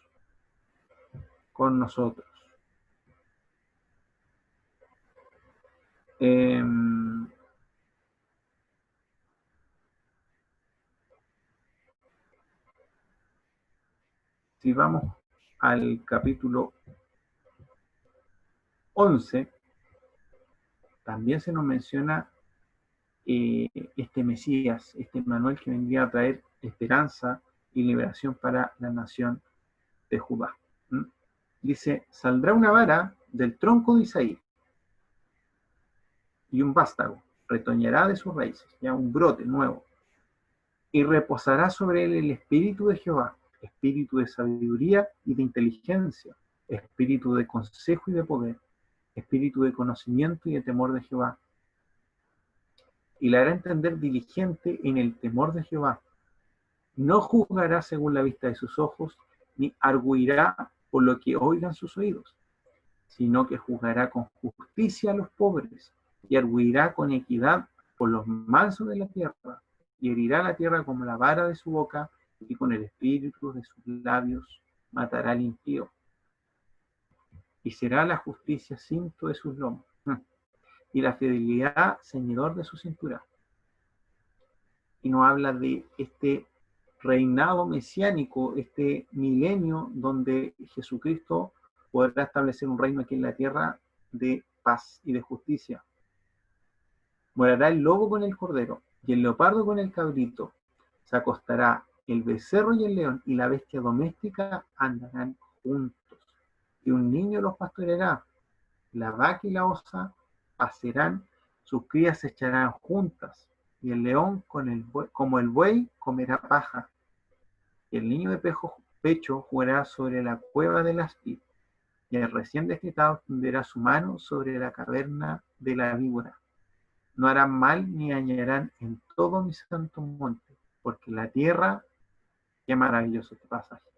con nosotros. Si vamos al capítulo 11, también se nos menciona este Mesías, este Emmanuel que vendría a traer esperanza y liberación para la nación de Judá. Dice, saldrá una vara del tronco de Isaí y un vástago retoñará de sus raíces, ya un brote nuevo, y reposará sobre él el espíritu de Jehová, espíritu de sabiduría y de inteligencia, espíritu de consejo y de poder, espíritu de conocimiento y de temor de Jehová. Y le hará entender diligente en el temor de Jehová. No juzgará según la vista de sus ojos, ni arguirá por lo que oigan sus oídos, sino que juzgará con justicia a los pobres y arguirá con equidad por los mansos de la tierra, y herirá la tierra como la vara de su boca, y con el espíritu de sus labios matará al impío, y será la justicia cinto de sus lomos, y la fidelidad ceñidor de su cintura. Y nos habla de este reinado mesiánico, este milenio donde Jesucristo podrá establecer un reino aquí en la tierra de paz y de justicia. Morará el lobo con el cordero y el leopardo con el cabrito. Se acostará el becerro y el león, y la bestia doméstica andarán juntos. Y un niño los pastoreará. La vaca y la osa pacerán, sus crías se echarán juntas, y el león como el buey comerá paja. Y el niño de pecho jugará sobre la cueva del aspid, y el recién destetado tenderá su mano sobre la caverna de la víbora. No harán mal ni dañarán en todo mi santo monte, porque la tierra, qué maravilloso este pasaje,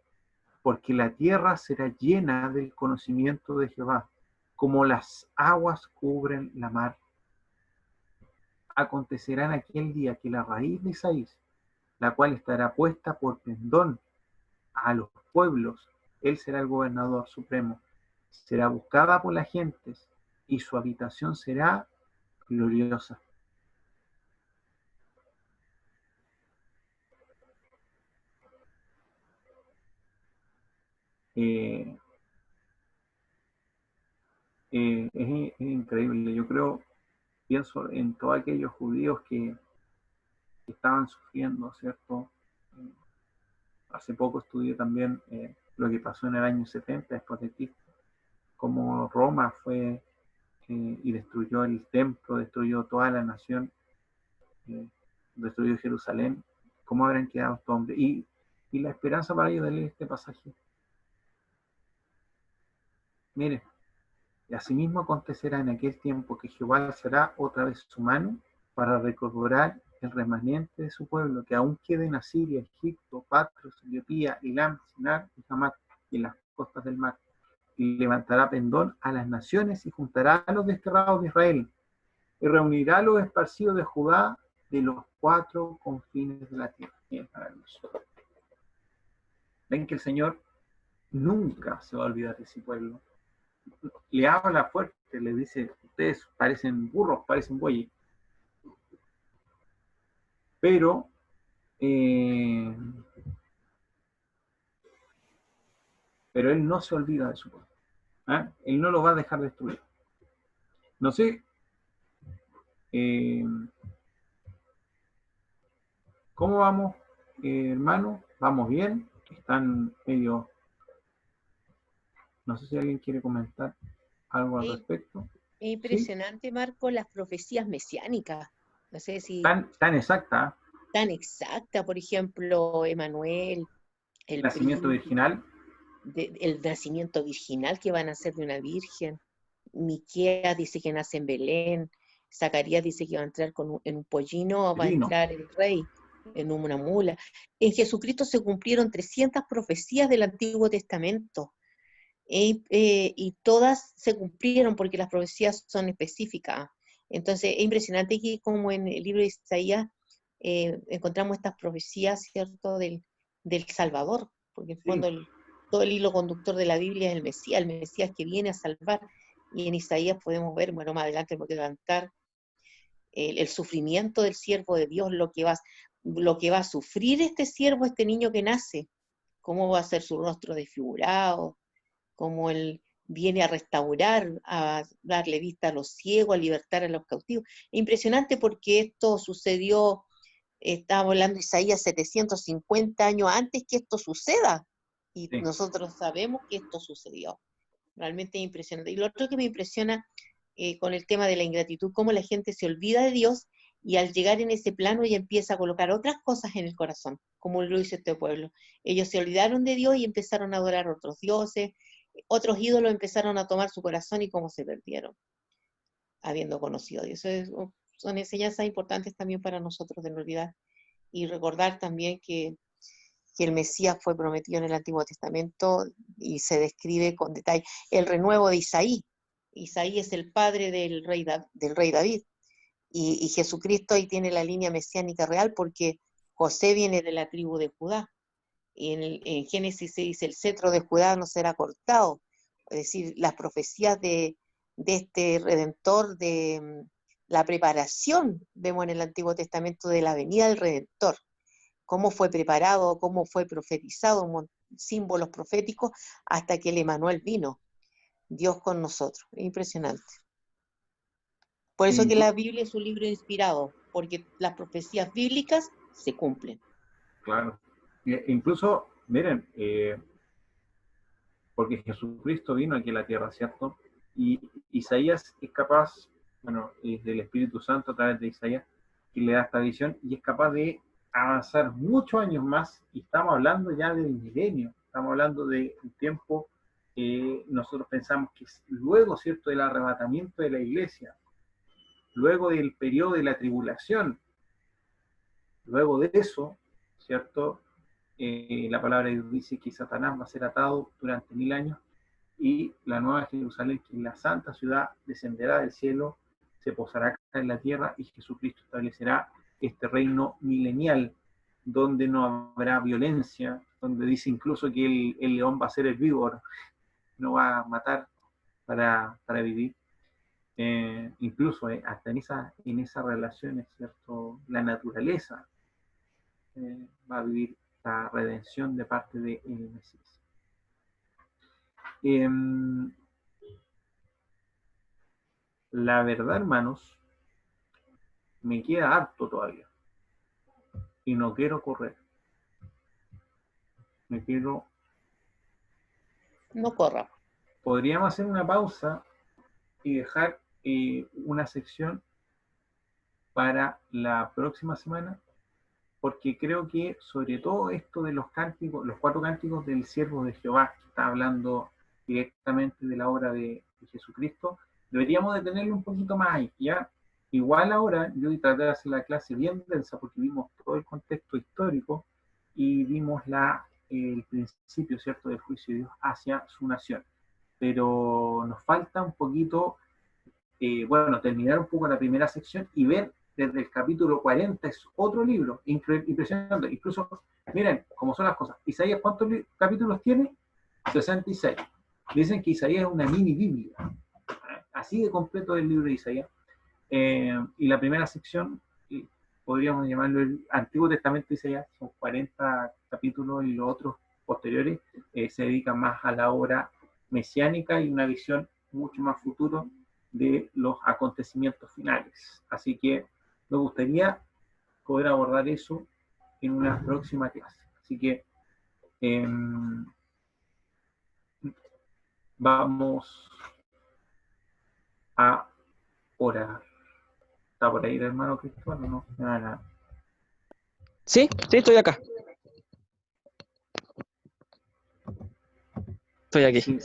porque la tierra será llena del conocimiento de Jehová, como las aguas cubren la mar. Acontecerá en aquel día que la raíz de Isaías, la cual estará puesta por pendón a los pueblos, él será el gobernador supremo, será buscada por las gentes, y su habitación será gloriosa. Es increíble. Yo pienso en todos aquellos judíos que estaban sufriendo, ¿cierto? Hace poco estudié también lo que pasó en el año 70 después de Cristo, cómo Roma fue y destruyó el templo, destruyó toda la nación, destruyó Jerusalén. ¿Cómo habrán quedado estos hombres? Y la esperanza para ellos de leer este pasaje. Mire, y asimismo acontecerá en aquel tiempo que Jehová alzará otra vez su mano para recobrar el remanente de su pueblo, que aún quede en Asiria, Egipto, Patros, Etiopía, Elam, Sinar y Hamat, y en las costas del mar. Y levantará pendón a las naciones y juntará a los desterrados de Israel, y reunirá a los esparcidos de Judá de los 4 confines de la tierra. Es maravilloso. Ven que el Señor nunca se va a olvidar de ese pueblo. Le habla fuerte, le dice, ustedes parecen burros, parecen bueyes. Pero él no se olvida de su pueblo. Él no lo va a dejar destruir. No sé cómo vamos, hermano. Vamos bien. Están medio... No sé si alguien quiere comentar algo al respecto. Es impresionante, Marco, las profecías mesiánicas. No sé si... Tan exacta. Tan exacta, por ejemplo, Emanuel, el nacimiento virginal. El nacimiento virginal que van a ser de una virgen. Miqueas dice que nace en Belén. Zacarías dice que va a entrar en un pollino, va a entrar el rey en una mula. En Jesucristo se cumplieron 300 profecías del Antiguo Testamento. Y todas se cumplieron porque las profecías son específicas. Entonces es impresionante que como en el libro de Isaías encontramos estas profecías, ¿cierto?, del Salvador, porque en el fondo todo el hilo conductor de la Biblia es el Mesías que viene a salvar, y en Isaías podemos ver, bueno, más adelante porque cantar el sufrimiento del siervo de Dios, lo que va a sufrir este siervo, este niño que nace, cómo va a ser su rostro desfigurado, cómo él viene a restaurar, a darle vista a los ciegos, a libertar a los cautivos. Impresionante porque esto sucedió, estamos hablando de Isaías 750 años antes que esto suceda, y nosotros sabemos que esto sucedió. Realmente es impresionante. Y lo otro que me impresiona con el tema de la ingratitud, cómo la gente se olvida de Dios y al llegar en ese plano ya empieza a colocar otras cosas en el corazón, como lo hizo este pueblo. Ellos se olvidaron de Dios y empezaron a adorar a otros dioses, otros ídolos empezaron a tomar su corazón y cómo se perdieron, habiendo conocido a Dios. Son enseñanzas importantes también para nosotros de no olvidar y recordar también que que el Mesías fue prometido en el Antiguo Testamento y se describe con detalle el renuevo de Isaí. Isaí es el padre del rey David, y Jesucristo ahí tiene la línea mesiánica real porque José viene de la tribu de Judá. Y en Génesis se dice, el cetro de Judá no será cortado. Es decir, las profecías de este Redentor, de la preparación, vemos en el Antiguo Testamento de la venida del Redentor, cómo fue preparado, cómo fue profetizado, símbolos proféticos, hasta que el Emanuel vino, Dios con nosotros. Impresionante. Por eso que la Biblia es un libro inspirado, porque las profecías bíblicas se cumplen. Claro. Incluso, miren, porque Jesucristo vino aquí a la tierra, ¿cierto? Y Isaías es capaz, bueno, del Espíritu Santo a través de Isaías, que le da esta visión, y es capaz de avanzar muchos años más, y estamos hablando ya del milenio, estamos hablando de un tiempo que nosotros pensamos que es luego, ¿cierto?, del arrebatamiento de la iglesia, luego del periodo de la tribulación, luego de eso, ¿cierto?, la palabra de Dios dice que Satanás va a ser atado durante 1000 años y la nueva Jerusalén, que es la santa ciudad, descenderá del cielo, se posará acá en la tierra y Jesucristo establecerá este reino milenial donde no habrá violencia, donde dice incluso que el león va a ser herbívoro, no va a matar para vivir. Incluso hasta en esas relaciones, ¿cierto?, la naturaleza va a vivir la redención de parte de el Mesías. La verdad, hermanos, me queda harto todavía y no quiero correr. No corra. Podríamos hacer una pausa y dejar una sección para la próxima semana, porque creo que sobre todo esto de los cánticos, los 4 cánticos del siervo de Jehová, que está hablando directamente de la obra de Jesucristo, deberíamos de tenerlo un poquito más ahí, ¿ya? Igual ahora yo traté de hacer la clase bien densa porque vimos todo el contexto histórico y vimos el principio, ¿cierto?, del juicio de Dios hacia su nación. Pero nos falta un poquito, bueno, terminar un poco la primera sección y ver desde el capítulo 40, es otro libro, impresionante. Incluso, miren cómo son las cosas. Isaías, ¿cuántos capítulos tiene? 66. Dicen que Isaías es una mini Biblia. Así de completo el libro de Isaías. Y la primera sección, podríamos llamarlo el Antiguo Testamento de Isaías, son 40 capítulos y los otros posteriores se dedican más a la obra mesiánica y una visión mucho más futuro de los acontecimientos finales. Así que me gustaría poder abordar eso en una próxima clase. Así que vamos a orar. ¿Está por ahí el hermano Cristóbal o no? Nada. Sí, estoy acá. Estoy aquí. Sí,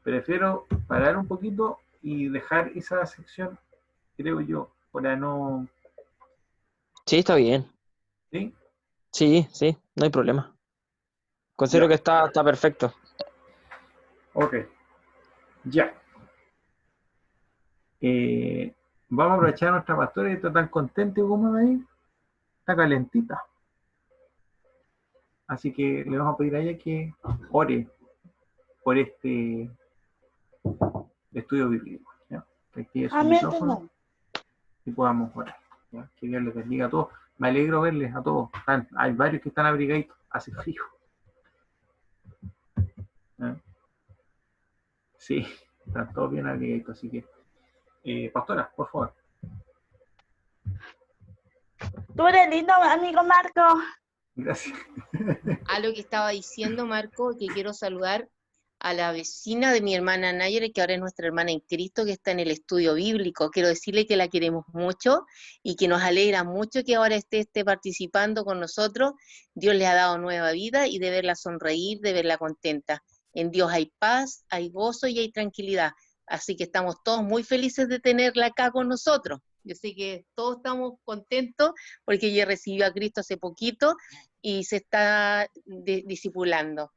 prefiero parar un poquito y dejar esa sección, creo yo, para no... Sí, está bien. ¿Sí? Sí, no hay problema. Considero que está perfecto. Ok. Ya. Vamos a aprovechar a nuestra pastora que está tan contenta como ahí. Está calentita. Así que le vamos a pedir a ella que ore por este estudio bíblico. ¿Ya? Que es un micrófono y podamos orar. ¿Ya? Que Dios les bendiga a todos. Me alegro verles a todos. Hay varios que están abrigaditos. Hace frío. ¿Ya? Sí, están todos bien abrigaditos. Así que, pastora, por favor. Tú eres lindo, amigo Marco. Gracias. A lo que estaba diciendo, Marco, que quiero saludar a la vecina de mi hermana Nayera, que ahora es nuestra hermana en Cristo, que está en el estudio bíblico. Quiero decirle que la queremos mucho y que nos alegra mucho que ahora esté participando con nosotros. Dios le ha dado nueva vida y de verla sonreír, de verla contenta. En Dios hay paz, hay gozo y hay tranquilidad. Así que estamos todos muy felices de tenerla acá con nosotros. Yo sé que todos estamos contentos porque ella recibió a Cristo hace poquito y se está discipulando.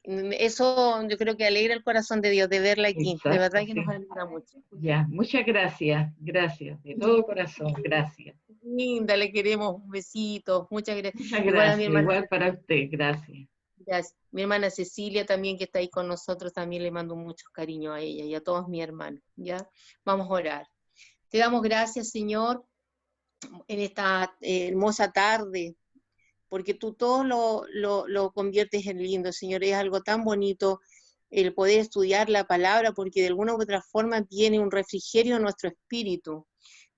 Eso yo creo que alegra el corazón de Dios de verla aquí. De Exacto, verdad que nos sí. alegra mucho. Ya, muchas gracias, de todo corazón, gracias. Linda, le queremos un besito. Muchas gracias. Muchas Igual a mi gracias, hermana. igual para usted, gracias. Gracias. Mi hermana Cecilia también, que está ahí con nosotros, también le mando muchos cariños a ella y a todos mis hermanos. ¿Ya? Vamos a orar. Te damos gracias, Señor, en esta hermosa tarde, porque tú todo lo conviertes en lindo, Señor. Es algo tan bonito el poder estudiar la palabra, porque de alguna u otra forma tiene un refrigerio en nuestro espíritu.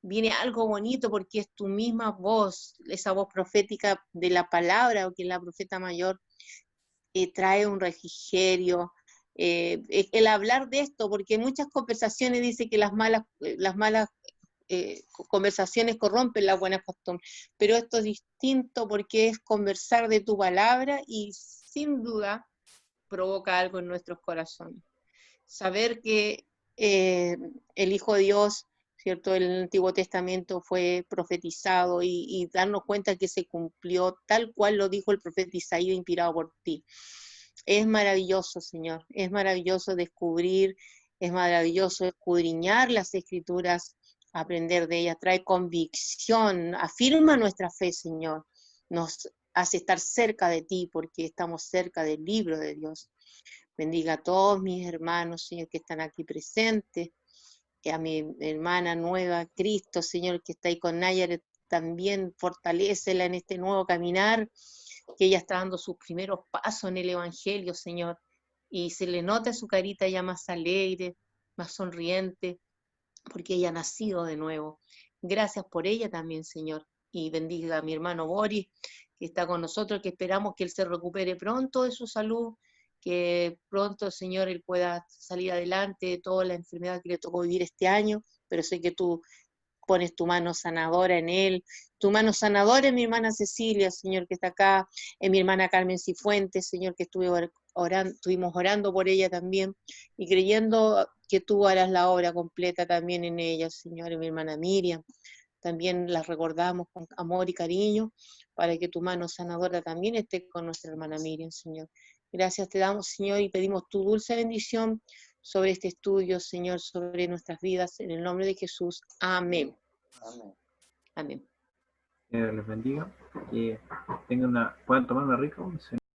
Viene algo bonito porque es tu misma voz, esa voz profética de la palabra, o que es la profeta mayor, trae un refrigerio. El hablar de esto, porque en muchas conversaciones dice que las malas conversaciones corrompen las buenas costumbres, pero esto es distinto porque es conversar de tu palabra y sin duda provoca algo en nuestros corazones. Saber que el Hijo de Dios, ¿cierto? El Antiguo Testamento fue profetizado y darnos cuenta que se cumplió tal cual lo dijo el profeta Isaías, inspirado por ti. Es maravilloso, Señor, es maravilloso descubrir, es maravilloso escudriñar las Escrituras, aprender de ellas, trae convicción, afirma nuestra fe, Señor, nos hace estar cerca de ti porque estamos cerca del libro de Dios. Bendiga a todos mis hermanos, Señor, que están aquí presentes, a mi hermana nueva, Cristo, Señor, que está ahí con Nayaret, también fortalécela en este nuevo caminar, que ella está dando sus primeros pasos en el Evangelio, Señor, y se le nota su carita ya más alegre, más sonriente, porque ella ha nacido de nuevo. Gracias por ella también, Señor, y bendiga a mi hermano Boris, que está con nosotros, que esperamos que él se recupere pronto de su salud, que pronto, Señor, él pueda salir adelante de toda la enfermedad que le tocó vivir este año, pero sé que tú pones tu mano sanadora en él, tu mano sanadora en mi hermana Cecilia, Señor, que está acá, en mi hermana Carmen Cifuentes, Señor, que estuvimos orando por ella también, y creyendo que tú harás la obra completa también en ella, Señor, y mi hermana Miriam, también las recordamos con amor y cariño, para que tu mano sanadora también esté con nuestra hermana Miriam, Señor. Gracias te damos, Señor, y pedimos tu dulce bendición sobre este estudio, Señor, sobre nuestras vidas, en el nombre de Jesús. Amén. Amén. Amén. Que les bendiga, que tengan puedan tomar una rica once.